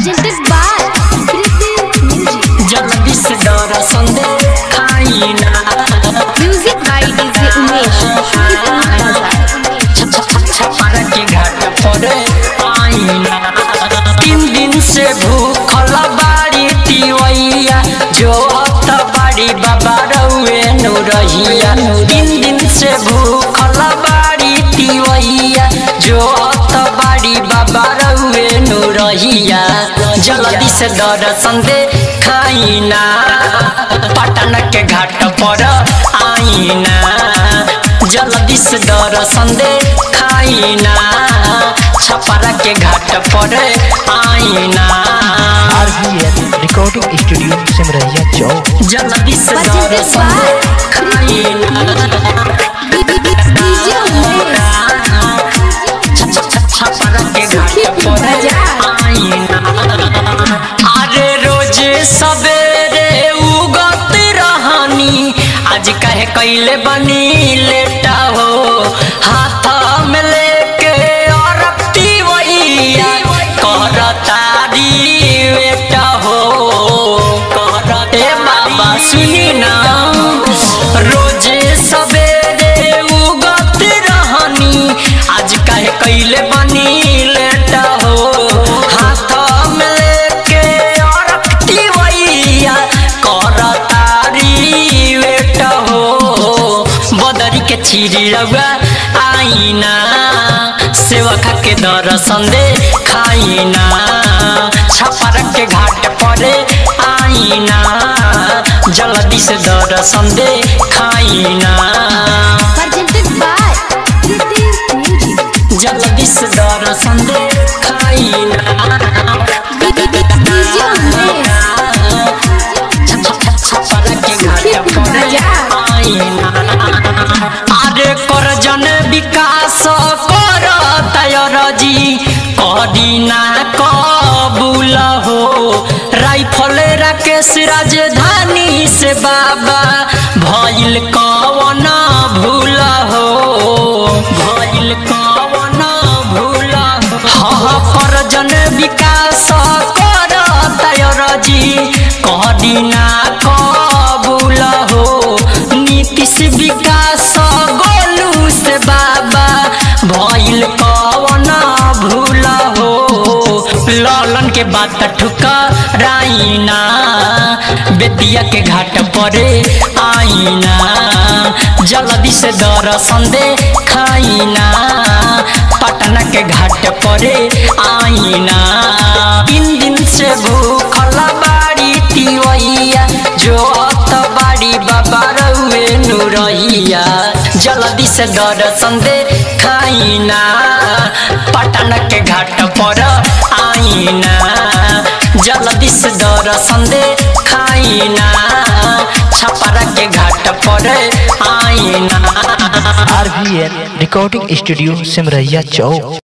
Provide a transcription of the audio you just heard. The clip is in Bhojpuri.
presented by Kriti Music. जल्दी से दर्शन दे खाई ना। Music by DJ Umesh. छपारा के घाट पर आई ना। 3 दिन से भूखल बाड़ी तिवैया जो त बाड़ी बाबा रउए नु रहिया। 3 दिन से भूखल बाड़ी तिवैया जो त बाड़ी बाबा रउए नु रहिया। जल्दी से दर्शन दे खाई ना। पटन के घाट पर आई ना। जल्दी से दर्शन दे खाई ना। छपारा के घाट पर आई ना। रिकॉर्डिंग स्टूडियो सिमरैया चौक। जल्दी से दर्शन दे खाई ना। DJ Umesh. छपारा के घाट पर आई ना। अरे रोजे सवेरे उगत रहनी आज कहे कैले बनी लेटा हो। हाथ में लेके और तिवैया करतारी बेटा हो। ए बाबा सुनी ना। रोजे सवेरे उगत रहनी आज कहे कैले बनी लेटा हो। हाथ में लेके और तिवैया करतारी बेटा हो। बदरी के चिरी रउआ आई ना। सेवका के दर्शन दे खाई ना। छपारा के घाट पर आई ना। जल्दी से दर्शन दे खाई ना। Presented by Kriti Music. जल्दी से दर्शन दे खाई ना। DJ Umesh. छपारा के घाट पर आई ना। अरे कर जन विकास कर तयर जी करी ना कबूल हो। राइफल राकेश राजधानी से बाबा भइल कवन भूल हो। भइल कवन भूल हो। कर जन विकास कर तयर जी करी ना कबूल हो। नीतीश विकास गोलू से बाबा भइल कवन भूल हो। लालन के बात ठुकराई ना। बेतिया के घाट पर आई ना। जल्दी से दर्शन दे खाई ना। पटना के घाट पर आई ना। 3 दिन से भूखल बाड़ी तिवैया जो त बाड़ी बाबा रउए नु रहिया। जल्दी से दर्शन दे खाई ना। पटना के घाट पर आई ना। जल्दी से दर्शन दे खाई ना। छपारा के घाट पर आई ना। RVN रिकॉर्डिंग स्टूडियो सिमरैया चौक।